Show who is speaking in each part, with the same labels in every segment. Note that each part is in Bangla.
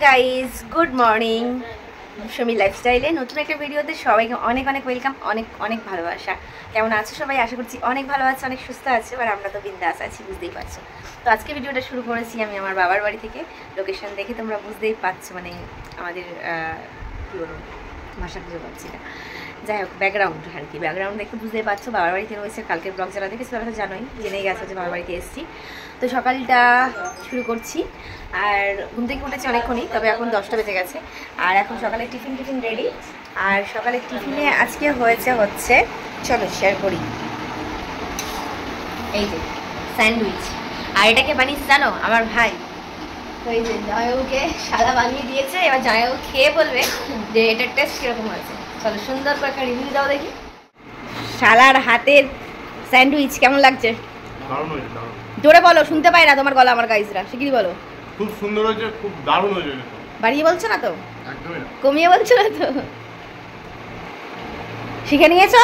Speaker 1: Guys, good morning. সুমি লাইফস্টাইলে নতুন একটা ভিডিওতে সবাইকে অনেক অনেক ওয়েলকাম, অনেক অনেক ভালোবাসা। কেমন আছো সবাই? আশা করছি অনেক ভালো আছে, অনেক সুস্থ আছে। আর আমরা তো বিন্দাস আছি, বুঝতেই পারছো। তো আজকে ভিডিওটা শুরু করেছি আমি আমার বাবার বাড়ি থেকে। লোকেশন দেখে তোমরা বুঝতেই পারছো, মানে আমাদের কী বলবো, ভাষা খুঁজে পাচ্ছি না। যাই হোক, ব্যাকগ্রাউন্ড আর কি, ব্যাকগ্রাউন্ড দেখে বুঝতেই পারছো বাবার বাড়িতে রয়েছে। কালকের ব্লগ যারা দেখেছো তারা তো জানোই, জেনেই গেছো যে বাবার বাড়িতে এসেছি। তো সকালটা শুরু করছি, আর ঘুম থেকে উঠেছি অনেকক্ষণই, তবে এখন 10টা বেজে গেছে। আর এখন সকালে টিফিন রেডি। আর সকালের টিফিনে আজকে হচ্ছে চলো শেয়ার করি, এই যে স্যান্ডউইচ। আর এটাকে বানিয়েছে জানো আমার ভাই। তো এই যে জামাইবাবুকে শালা বানিয়ে দিয়েছে, এবার জামাইবাবু খেয়ে বলবে যে এটার টেস্ট কীরকম হয়েছে। চলো সুন্দর করে একটা রিভিউ দাও দেখি। শালার হাতের স্যান্ডউইচ কেমন লাগছে? জোরে বলো, শুনতে পাই না তোমার গলা আমার গাইজরা, শিগগিরই বলো।
Speaker 2: খুব সুন্দর হয়েছে, খুব দারুণ হয়েছে।
Speaker 1: বাড়িয়ে বলছো না তো?
Speaker 2: একদমই না।
Speaker 1: কমিয়ে বলছো না তো? শিখে নিয়েছো?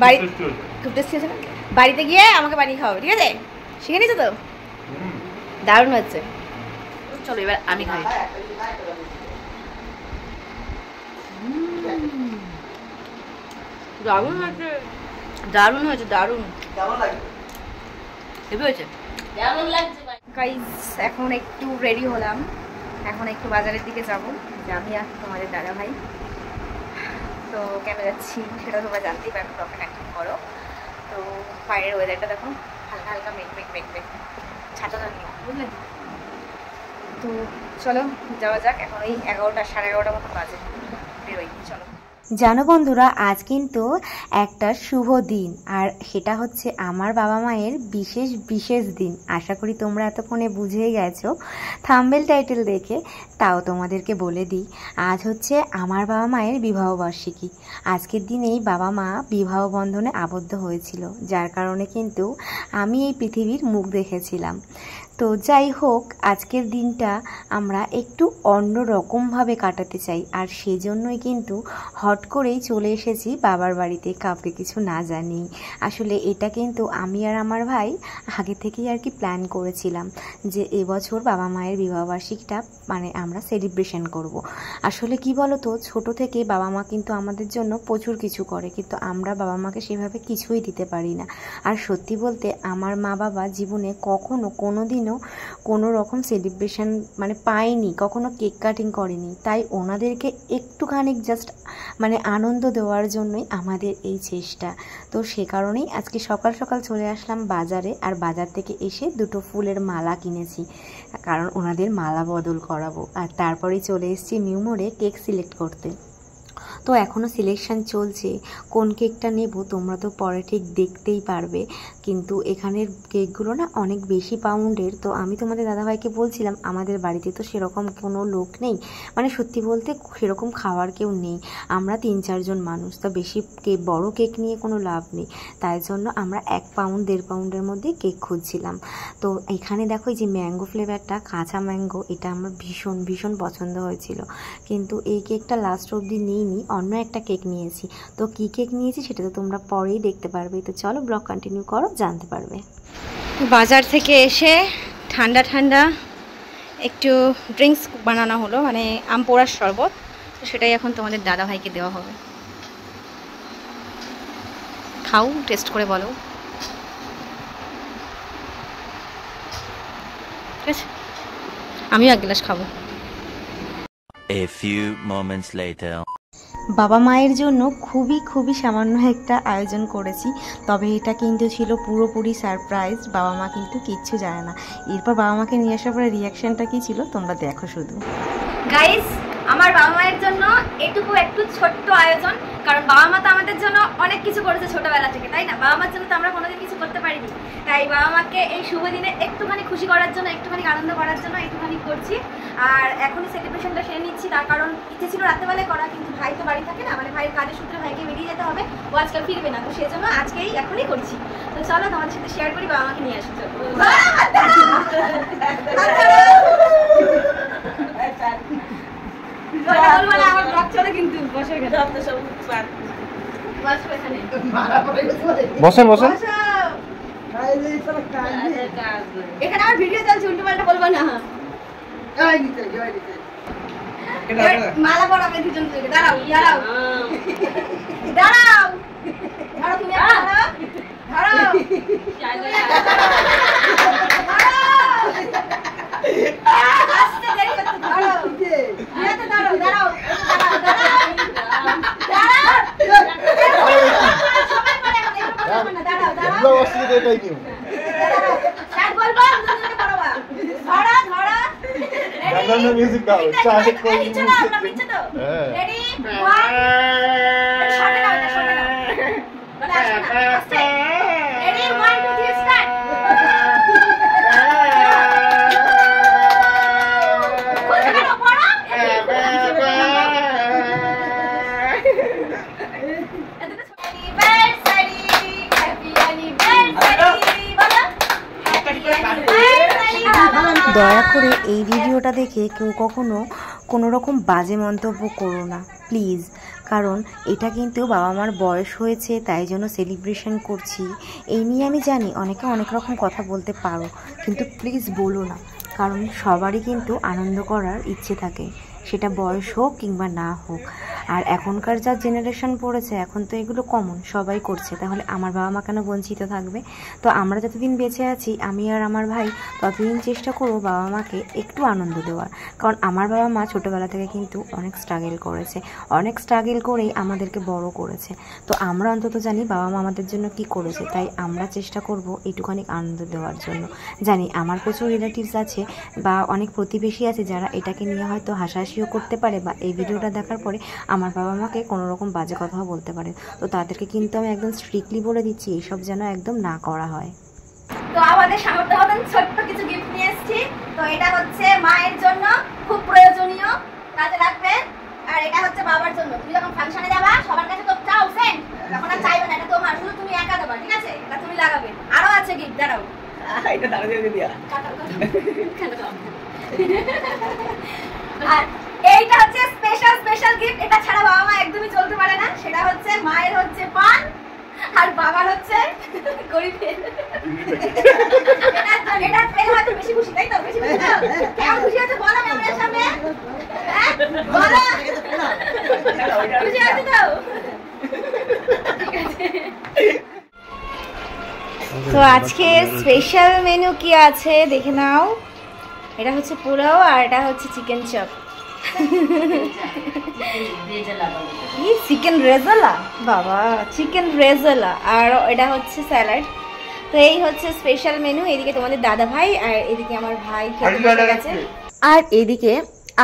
Speaker 1: বাড়ি খুব টেস্টি হয়েছে না? বাড়িতে গিয়ে আমাকে বানিয়ে খাওয়াবে, ঠিক আছে? শিখে নিয়েছো তো? দারুণ হচ্ছে। চলো এবার আমি খাই। দারুণ হয়েছে, দারুণ হয়েছে, দারুণ। কেমন লাগে? হেভি হয়েছে। কেমন লাগছে গাইস? এখন একটু রেডি হলাম, এখন একটু বাজারের দিকে যাবো, যে আমি আর তোমাদের দাদা ভাই। তো কেন যাচ্ছি সেটা তোমরা জানতেই পারবে, ব্লগটা কন্টিনিউ করো। তো বাইরের ওয়েদারটা দেখো, হালকা হালকা মেঘ ছাতা নিও, বুঝলেন? তো চলো যাওয়া যাক। এখন ওই 11টা সাড়ে 11টার মতো বাজে, বেরোই, চলো।
Speaker 3: জানো বন্ধুরা, আজ কিন্তু একটা শুভ দিন, আর সেটা হচ্ছে আমার বাবা মায়ের বিশেষ দিন। আশা করি তোমরা এতক্ষণে বুঝেই গেছো থাম্বনেল টাইটেল দেখে। তাও তোমাদেরকে বলে দিই, আজ হচ্ছে আমার বাবা মায়ের বিবাহবার্ষিকী। আজকের দিনেই বাবা মা বিবাহ বন্ধনে আবদ্ধ হয়েছিল, যার কারণে কিন্তু আমি এই পৃথিবীর মুখ দেখেছিলাম। তো যাই হোক, আজকের দিনটা আমরা একটু অন্য রকমভাবে কাটাতে চাই, আর সেজন্যই কিন্তু হট করেই চলে এসেছি বাবার বাড়িতে, কাউকে কিছু না জানি। আসলে এটা কিন্তু আমি আর আমার ভাই আগে থেকেই আর কি প্ল্যান করেছিলাম যে এবছর বাবা মায়ের বিবাহবার্ষিকীটা মানে আমরা সেলিব্রেশন করব। আসলে কি বলো তো, ছোট থেকে বাবা মা কিন্তু আমাদের জন্য প্রচুর কিছু করে, কিন্তু আমরা বাবা মাকে সেভাবে কিছুই দিতে পারি না। আর সত্যি বলতে আমার মা বাবা জীবনে কখনো কোনোদিনও কোনো রকম সেলিব্রেশন মানে পায়নি, কখনো কেক কাটিং করেনি। তাই ওনাদেরকে একটুখানি জাস্ট মানে আনন্দ দেওয়ার জন্যই আমাদের এই চেষ্টা। তো সে কারণেই আজকে সকাল সকাল চলে আসলাম বাজারে, আর বাজার থেকে এসে দুটো ফুলের মালা কিনেছি, কারণ ওনাদের মালা বদল করাবো। আর তারপরেই চলে এসেছি নিউ মোড়ে কেক সিলেক্ট করতে। তো এখনও সিলেকশান চলছে, কোন কেকটা নেব তোমরা তো পরে ঠিক দেখতেই পারবে। কিন্তু এখানের কেকগুলো না অনেক বেশি পাউন্ডের। তো আমি তোমাদের দাদাভাইকে বলছিলাম আমাদের বাড়িতে তো সেরকম কোনো লোক নেই, মানে সত্যি বলতে সেরকম খাওয়ার কেউ নেই, আমরা 3-4 জন মানুষ, তো বেশি বড় কেক নিয়ে কোনো লাভ নেই। তাই জন্য আমরা 1 পাউন্ড 1.5 পাউন্ডের মধ্যে কেক খুঁজছিলাম। তো এখানে দেখো এই যে ম্যাঙ্গো ফ্লেভারটা, কাঁচা ম্যাঙ্গো, এটা আমার ভীষণ পছন্দ হয়েছিল। কিন্তু এই কেকটা লাস্ট অবধি নিইনি, অন্য একটা কেক নিয়েছি। তো কী কেক নিয়েছি সেটা তো তোমরা পরেই দেখতে পারবে। তো চলো ব্লগ কন্টিনিউ করো, জানতে পারবে।
Speaker 1: বাজার থেকে এসে ঠান্ডা একটু ড্রিঙ্কস বানানো হলো, মানে আম পোড়ার শরবত। তো সেটাই এখন তোমাদের দাদা ভাইকে দেওয়া হবে। খাও, টেস্ট করে বলো, ঠিক আছে? আমিও 1 গ্লাস খাবো।
Speaker 4: A few moments later.
Speaker 3: বাবা মায়ের জন্য খুবই সামান্য একটা আয়োজন করেছি, তবে এটা কিন্তু ছিল পুরোপুরি সারপ্রাইজ। বাবা মা কিন্তু কিচ্ছু জানে না। এরপর বাবা মাকে নিয়ে আসার পরে রিয়াকশনটা কী ছিল তোমরা দেখো শুধু।
Speaker 1: গাইস, আমার বাবা মায়ের জন্য এটুকু একটু ছোট্ট আয়োজন, কারণ বাবা মা তো আমাদের জন্য অনেক কিছু করেছে ছোটবেলা থেকে, তাই না? বাবা মার জন্য তো আমরা কোনোদিন কিছু করতে পারিনি। তাই বাবা মাকে এই শুভ দিনে একটুখানি খুশি করার জন্য, একটুখানি আনন্দ করার জন্য একটুখানি করছি। আর এখনই সেলিব্রেশনটা সেরে নিচ্ছি, তার কারণ ইচ্ছে ছিল রাত্রেবেলায় করা, কিন্তু ভাই তো বাড়ি থাকে না, মানে ভাইয়ের কাজের সূত্রে ভাইকে বেরিয়ে যেতে হবে, ও আজকাল ফিরবে না, তো সেজন্য আজকেই এখনই করছি। তো চলো তোমাদের সাথে শেয়ার করি, বাবা মাকে নিয়ে আসি। আমার ব্লগ চলে কিন্তু, বসে গেছে
Speaker 2: বসেন
Speaker 1: এখানে আমার ভিডিও চলছে, উল্টো পাল্টা বলবো না। মালা পরাবে দুজন থেকে। দাঁড়াও দাঁড়াও দাঁড়াও ধরো তুমি ধরো ধরো আস্তে দেরি করতে ধরো এত ধরো দাঁড়াও দাঁড়াও সবাই পড়ে এখন না দাঁড়াও দাঁড়াও
Speaker 5: অসুবিধা এটাই নিও
Speaker 1: স্যার বলবো দুজনকে পড়াবা ধরো ধরো
Speaker 5: ব্যাকগ্রাউন্ড মিউজিক দাও চাই কই
Speaker 1: নিচে দাও আমরা নিচে দাও রেডি 1 শটে দাও এটা শটে দাও বলে আসো না আস্তে রেডি 1 2 3 স্টার্ট
Speaker 3: দয়া করে এই ভিডিওটা দেখে কেউ কখনো কোনো রকম বাজে মন্তব্য করো না প্লিজ, কারণ এটা কিন্তু বাবা মার বয়স হয়েছে তাই জন্য সেলিব্রেশন করছি। এই নিয়ে আমি জানি অনেকে অনেক রকম কথা বলতে পারো, কিন্তু প্লিজ বলো না, কারণ সবারই কিন্তু আনন্দ করার ইচ্ছে থাকে, সেটা বয়স হোক কিংবা না হোক। আর এখনকার যা জেনারেশন পড়েছে এখন তো এগুলো কমন, সবাই করছে, তাহলে আমার বাবা মা কেন বঞ্চিত থাকবে? তো আমরা যতদিন বেঁচে আছি, আমি আর আমার ভাই ততদিন চেষ্টা করবো বাবা মাকে একটু আনন্দ দেওয়ার, কারণ আমার বাবা মা ছোটোবেলা থেকে কিন্তু অনেক স্ট্রাগল করেছে, অনেক স্ট্রাগল করেই আমাদেরকে বড় করেছে। তো আমরা অন্তত জানি বাবা মা আমাদের জন্য কি করেছে, তাই আমরা চেষ্টা করব এইটুখানি আনন্দ দেওয়ার জন্য। জানি আমার প্রচুর রিলেটিভস আছে বা অনেক প্রতিবেশী আছে যারা এটাকে নিয়ে হয়তো হাসাহাসিও করতে পারে বা এই ভিডিওটা দেখার পরে আমার বাবা মাকে কোনো রকম বাজে কথাও বলতে পারে। তো তাদেরকে কিন্তু আমি একদম স্ট্রিক্টলি বলে দিচ্ছি এইসব যেন একদম না করা হয়।
Speaker 1: তো আমাদের সামর্থ্য মতন ছোট্ট কিছু গিফট নিয়ে এসেছি। তো এটা হচ্ছে মায়ের জন্য খুব প্রয়োজনীয়, কাজে রাখবে। আর এটা হচ্ছে বাবার জন্য, তুমি যখন ফাংশনে যাবা সবার কাছে তো চাও সেন্ট, তখন আর চাইবে না, এটা তোমার, শুধু তুমি একা দেবা, ঠিক আছে? এটা তুমি লাগাবে। আরো আছে গিফট, দাঁড়াও এটা দাঁড়া দিয়ে দিয়া। আর এইটা হচ্ছে স্পেশাল গিফট, এটা ছাড়া বাবা মা একদমই চলতে পারে না। সেটা হচ্ছে মায়ের হচ্ছে পান আর বাবার হচ্ছে গরিবের। এটা পেলে হয়তো বেশি খুশি, তাই তো? বেশি খুশি তো? কেমন খুশি হচ্ছে বলো ক্যামেরার সামনে, হ্যাঁ বলো খুশি হচ্ছে তো? ঠিক আছে।
Speaker 3: তো আজকে স্পেশাল মেনু কি আছে দেখে নাও। এটা হচ্ছে পোলাও আর এটা হচ্ছে চিকেন চপ। চিকেন রেজালা, বাবা চিকেন রেজালা, আর এটা হচ্ছে স্যালাড। তো এই হচ্ছে স্পেশাল মেনু। এদিকে তোমাদের দাদা ভাই আর এদিকে আমার ভাই খেতে বসে গেছে, আর এদিকে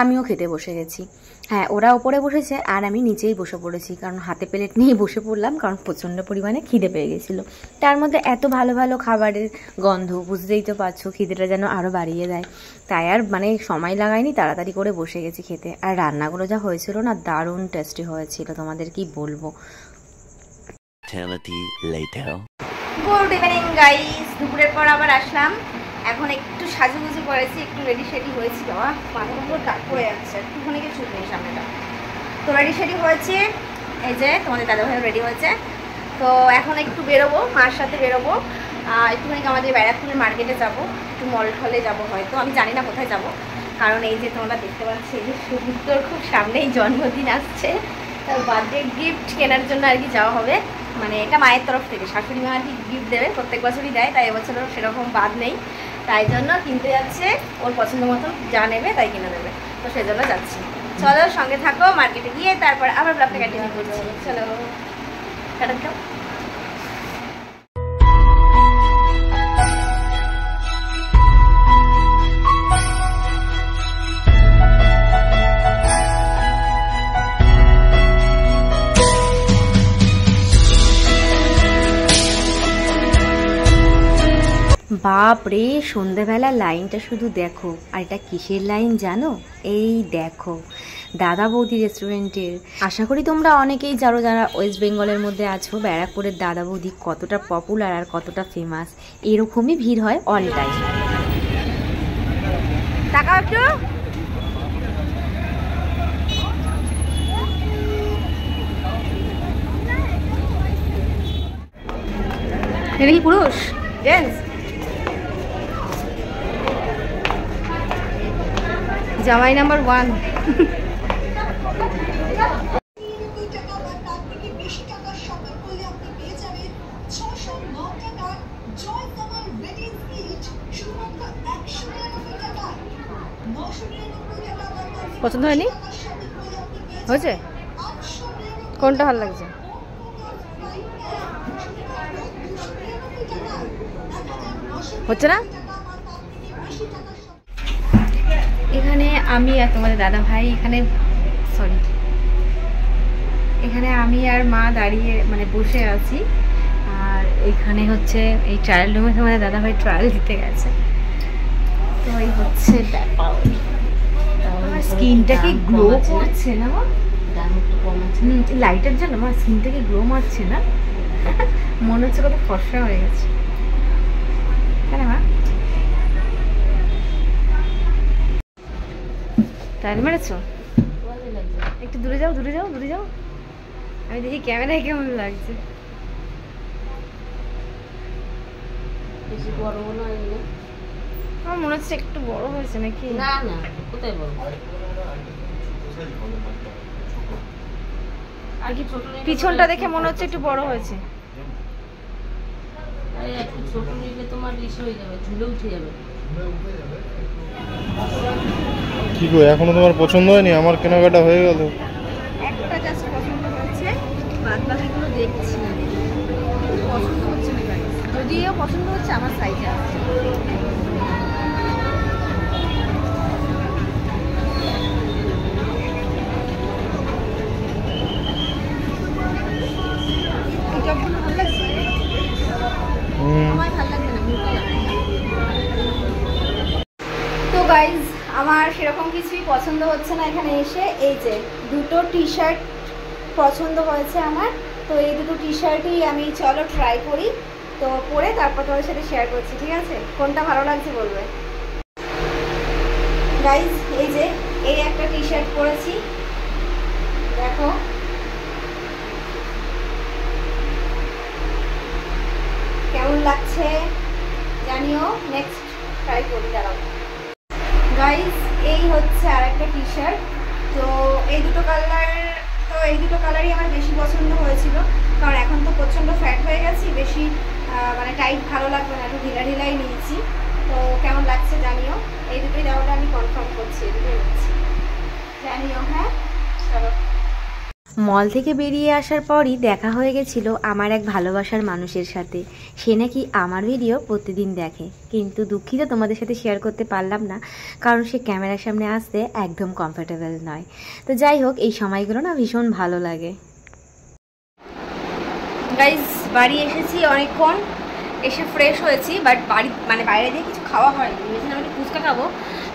Speaker 3: আমিও খেতে বসে গেছি। হ্যাঁ, ওরা উপরে বসেছে আর আমি নিচেই বসে পড়েছি, কারণ হাতে প্লেট নিয়ে বসে পড়লাম, কারণ প্রচণ্ড পরিমাণে খিদে পেয়ে গেছিলো। তার মধ্যে এত ভালো ভালো খাবারের গন্ধ, বুঝতেই তো পারছো, খিদেটা যেন আরও বাড়িয়ে দেয়। তাই আর মানে সময় লাগাইনি, তাড়াতাড়ি করে বসে গেছি খেতে। আর রান্নাগুলো যা হয়েছিল না, দারুণ টেস্টি হয়েছিল, তোমাদের কি বলবো।
Speaker 1: গুড ইভিনিং গাইস, দুপুরের পর আবার আসলাম। এখন একটু সাজুগুজু করেছি, একটু রেডি শেডি হয়েছি। বাবা মাথার উপর কাট পড়ে যাচ্ছে, একটুখানি কিছু নেই সামনেটা। তো রেডি শেডি হয়েছি, এই যে তোমাদের দাদা ভাই রেডি হয়েছে। তো এখন একটু বেরোবো, মার সাথে বেরোবো, একটুখানি আমাদের ব্যারাকপুরের মার্কেটে যাব, একটু মল টলে যাবো, হয়তো আমি জানি না কোথায় যাব। কারণ এই যে তোমরা দেখতে পাচ্ছ, এই যে সুবুদ্ধর খুব সামনেই জন্মদিন আসছে, তার বার্থডে গিফট কেনার জন্য আর কি যাওয়া হবে। মানে এটা মায়ের তরফ থেকে, শাশুড়ি মা আর কি গিফট দেবে, প্রত্যেক বছরই দেয়, তাই এবছরও সেরকম বাদ নেই। তাই জন্য কিনতে যাচ্ছে, ওর পছন্দ মতো যা নেবে তাই কিনে দেবে, তো সেজন্য যাচ্ছি। চলো সঙ্গে থাকো, মার্কেটে গিয়ে তারপর আবার ব্লগটা কন্টিনিউ করছি। চলো টাটা দাও।
Speaker 3: বাপ রে, সন্ধ্যাবেলা লাইনটা শুধু দেখো। আর এটা কিসের লাইন জানো? এই দেখো, দাদা বৌদি রেস্টুরেন্টের। আশা করি তোমরা অনেকেই জানো, যারা ওয়েস্ট বেঙ্গলের মধ্যে আছো, ব্যারাকপুরের দাদা বৌদি কতটা পপুলার আর কতটা ফেমাস। এরকমই ভিড় হয় অল টাইম।
Speaker 1: টাকা একটু এটা কি পুরুষ জেন্টস? জামাই নাম্বার 1। পছন্দ হয়নি? হয়েছে? কোনটা ভালো লাগছে? হচ্ছে না? এখানে আমি আর তোমাদের দাদা ভাই এখানে আমি আর মা দাঁড়িয়ে মানে বসে আছি। আর এখানে হচ্ছে এই ট্রায়াল রুমে তোমাদের দাদা ভাই ট্রায়াল দিতে গেছে। তো এই হচ্ছে ব্যাপার। আমার স্কিনটা কি গ্লো করছে না? লাইটের জন্য আমার স্কিনটা কি গ্লো মারছে না? মনে হচ্ছে কত ফর্সা হয়ে গেছে। কেন মা ট্রায়াল মেরেছো? একটু দূরে যাও, দূরে যাও, দূরে যাও। আমি দেখি ক্যামেরায় কেমন লাগছে। আমার মনে হচ্ছে একটু বড় হয়েছে নাকি? না না, কোথায় বড়? আর কি পিছনটা দেখে মনে হচ্ছে একটু বড় হয়েছে। আরে একটু ছোট নিলে তোমার ইস হয়ে যাবে, ঝুলে উঠে যাবে।
Speaker 2: কি গো, এখনো তোমার পছন্দ হয়নি? আমার কেনাকাটা হয়ে গেল।
Speaker 1: একটা জাস্ট পছন্দ হয়েছে, বাদ বাকিগুলো দেখছি। পছন্দ হচ্ছে না গাইস, যদিও পছন্দ হচ্ছে আমার সাইজে আছে। তো গাইজ আমার সেরকম কিছুই পছন্দ হচ্ছে না এখানে এসে। এই যে দুটো টি শার্ট পছন্দ হয়েছে আমার, তো এই দুটো টি শার্টই আমি চলো ট্রাই করি, তো পরে তারপর তোমাদের সাথে শেয়ার করছি, ঠিক আছে? কোনটা ভালো লাগছে বলবে। গাইজ এই যে এই একটা টি শার্ট পরেছি, দেখো কেমন লাগছে জানিও, নেক্সট ট্রাই করি দাঁড়াও। গাইস এই হচ্ছে আর একটা টি শার্ট। তো এই দুটো কালারই আমার বেশি পছন্দ হয়েছিল, কারণ এখন তো প্রচণ্ড ফ্যাট হয়ে গেছি, বেশি মানে টাইট ভালো লাগবে না, একটু ঢিলা ঢিলাই নিয়েছি। তো কেমন লাগছে জানিও, এই দুটোই দেওয়াটা আমি কনফার্ম করছি, এই দুটোই নিচ্ছি, জানিও। হ্যাঁ চলো।
Speaker 3: মল থেকে বেরিয়ে আসার পরই দেখা হয়ে গেছিল আমার এক ভালোবাসার মানুষের সাথে। সে নাকি আমার ভিডিও প্রতিদিন দেখে, কিন্তু দুঃখিত তোমাদের সাথে শেয়ার করতে পারলাম না, কারণ সে ক্যামেরার সামনে আসতে একদম কমফোর্টেবল নয়। তো যাই হোক, এই সময়গুলো না ভীষণ ভালো লাগে।
Speaker 1: গাইজ বাড়ি এসেছি অনেকক্ষণ, এসে ফ্রেশ হয়েছি, বাট বাড়ি মানে বাইরে দিয়ে কিছু খাওয়া হয়নি। ভেবেছিলাম আমি ফুচকা খাবো,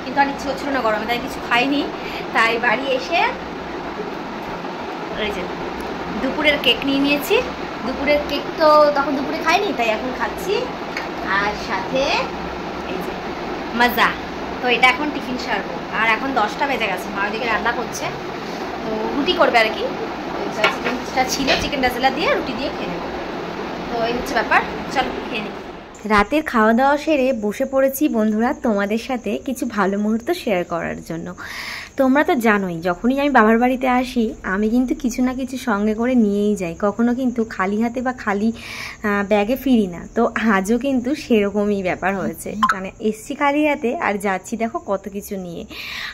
Speaker 1: কিন্তু আর ইচ্ছে হচ্ছিল না গরমে, তাই কিছু খাইনি। তাই বাড়ি এসে এই যে দুপুরের কেক নিয়ে নিয়েছি। দুপুরের কেক তো তখন দুপুরে খাইনি, তাই এখন খাচ্ছি। আর সাথে এই যে মজা, তো এটা এখন টিফিন সারবো। আর এখন 10টা বেজে গেছে, মা ওদিকে রান্না করছে, তো রুটি করবে আর কি। চিকেনটা ছিল, চিকেন ডাজেলা দিয়ে রুটি দিয়ে খেয়ে নেবো। তো এই হচ্ছে ব্যাপার, চলো খেয়ে নিই।
Speaker 3: রাতের খাওয়া দাওয়া সেরে বসে পড়েছি বন্ধুরা তোমাদের সাথে কিছু ভালো মুহূর্ত শেয়ার করার জন্য। তোমরা তো জানোই, যখনই আমি বাবার বাড়িতে আসি আমি কিন্তু কিছু না কিছু সঙ্গে করে নিয়েই যাই, কখনো কিন্তু খালি হাতে বা খালি ব্যাগে ফিরি না। তো আজও কিন্তু সেরকমই ব্যাপার হয়েছে, মানে এসছি খালি হাতে আর যাচ্ছি দেখো কত কিছু নিয়ে।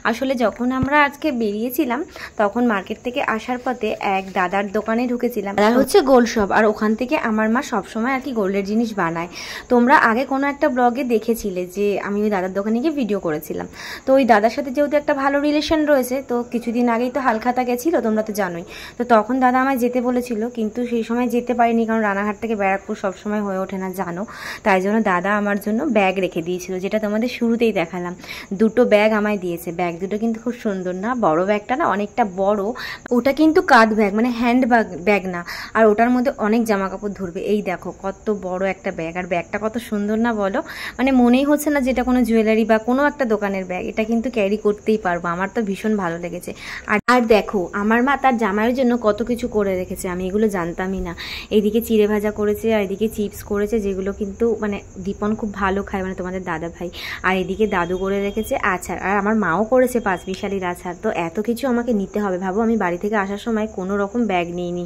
Speaker 3: আসলে যখন আমরা আজকে বেরিয়েছিলাম তখন মার্কেট থেকে আসার পথে এক দাদার দোকানে ঢুকেছিলাম, দাদা হচ্ছে গোল্ড শপ, আর ওখান থেকে আমার মা সবসময় আর কি গোল্ডের জিনিস বানায়। তোমরা আগে কোনো একটা ব্লগে দেখেছিলে যে আমি ওই দাদার দোকানে গিয়ে ভিডিও করেছিলাম। তো ওই দাদার সাথে যেহেতু একটা ভালো রিলেশন রয়েছে, তো কিছুদিন আগেই তো হালখাতা গেছিল, তোমরা তো জানোই। তো তখন দাদা আমায় যেতে বলেছিল, কিন্তু সেই সময় যেতে পারিনি, কারণ রানাঘাট থেকে ব্যারাকপুর সবসময় হয়ে ওঠে না জানো। তাই জন্য দাদা আমার জন্য ব্যাগ রেখে দিয়েছিল, যেটা তোমাদের শুরুতেই দেখালাম। দুটো ব্যাগ আমায় দিয়েছে, ব্যাগ দুটো কিন্তু খুব সুন্দর না, বড় ব্যাগটা না অনেকটা বড়, ওটা কিন্তু কাঁধ ব্যাগ মানে হ্যান্ড ব্যাগ না, আর ওটার মধ্যে অনেক জামা কাপড় ধরবে। এই দেখো কত বড় একটা ব্যাগ, আর ব্যাগটা কত সুন্দর না বলো, মানে মনেই হচ্ছে না যেটা কোনো জুয়েলারি বা কোনো একটা দোকানের ব্যাগ। এটা কিন্তু ক্যারি করতেই পারবো, আমার তো ভীষণ ভালো লেগেছে। আর দেখো আমার মা তার জামাইয়ের জন্য কত কিছু করে রেখেছে, আমি এগুলো জানতামই না। এইদিকে চিড়ে ভাজা করেছে, আর এদিকে চিপস করেছে, যেগুলো কিন্তু মানে দীপন খুব ভালো খায়, মানে তোমাদের দাদা ভাই। আর এদিকে দাদু করে রেখেছে আচার, আর আমার মাও করেছে 5 বিশালির আচার। তো এত কিছু আমাকে নিতে হবে। ভাবো আমি বাড়ি থেকে আসার সময় কোনো রকম ব্যাগ নিইনি,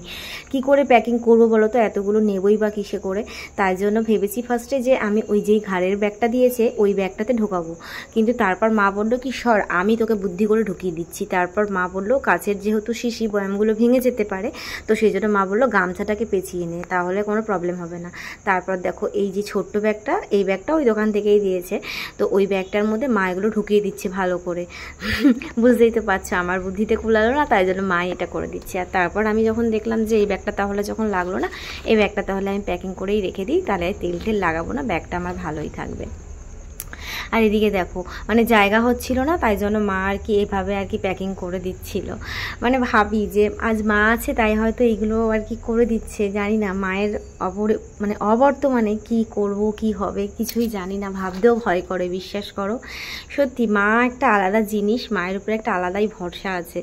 Speaker 3: কি করে প্যাকিং করবো বলো তো, এতগুলো নেবই বা কিসে করে। তাই জন্য ভেবেছি ফার্স্টে যে আমি ওই যেই ঘাড়ের ব্যাগটা দিয়েছে ওই ব্যাগটাতে ঢোকাবো, কিন্তু তারপর মা বললো কি সর, আমি তোকে বুদ্ধি করে ঢুকিয়ে দিচ্ছি। তারপর মা বললো কাচের যেহেতু শিশি বয়ামগুলো ভেঙে যেতে পারে, তো সেই জন্য মা বললো গামছাটাকে পেঁচিয়ে নে, তাহলে কোনো প্রবলেম হবে না। তারপর দেখো এই যে ছোট্ট ব্যাগটা, এই ব্যাগটা ওই দোকান থেকেই দিয়েছে, তো ওই ব্যাগটার মধ্যে মা এগুলো ঢুকিয়ে দিচ্ছে ভালো করে। বুঝতেই তো পারছো আমার বুদ্ধিতে কুলালো না, তাই জন্য মা এটা করে দিচ্ছে। আর তারপর আমি যখন দেখলাম যে এই ব্যাগটা তাহলে যখন লাগলো না, এই ব্যাগটা তাহলে আমি প্যাকিং করেই রেখে দিই, তাহলে তেল লাগাবো না, ব্যাগটা আমার ভালোই থাকবে। আর এদিকে দেখো মানে জায়গা হচ্ছিল না, তাই জন্য মা আর কি এভাবে আর কি প্যাকিং করে দিচ্ছিল। মানে ভাবি যে আজ মা আছে তাই হয়তো এইগুলো আর কি করে দিচ্ছে, জানি না মায়ের অবর্তমানে কি করব কি হবে কিছুই জানি না, ভাবতেও ভয় করে। বিশ্বাস করো সত্যি মা একটা আলাদা জিনিস, মায়ের উপরে একটা আলাদাই ভরসা আছে,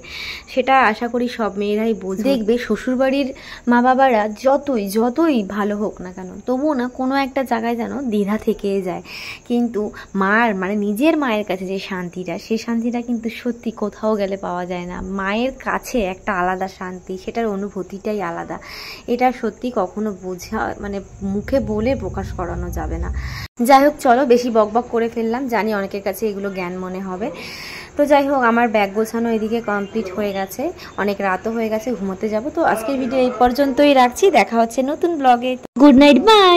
Speaker 3: সেটা আশা করি সব মেয়েরাই বোঝে। দেখবে শ্বশুরবাড়ির মা বাবারা যতই ভালো হোক না কেন, তবুও না কোনো একটা জায়গায় যেন দ্বিধা থেকে যায়। কিন্তু মানে নিজের মায়ের কাছে যে শান্তিটা, সেই শান্তিটা কিন্তু সত্যি কোথাও গেলে পাওয়া যায় না। মায়ের কাছে একটা আলাদা শান্তি, সেটার অনুভূতিটাই আলাদা। এটা সত্যি কখনো বোঝা মানে মুখে বলে প্রকাশ করানো যাবে না। যাই হোক চলো, বেশি বকবক করে ফেললাম, জানি অনেকের কাছে এগুলো জ্ঞান মনে হবে। তো যাই হোক আমার ব্যাগ গোছানো এদিকে কমপ্লিট হয়ে গেছে, অনেক রাতও হয়ে গেছে, ঘুমোতে যাব। তো আজকের ভিডিও এই পর্যন্তই রাখছি, দেখা হচ্ছে নতুন ব্লগে। Good night, by.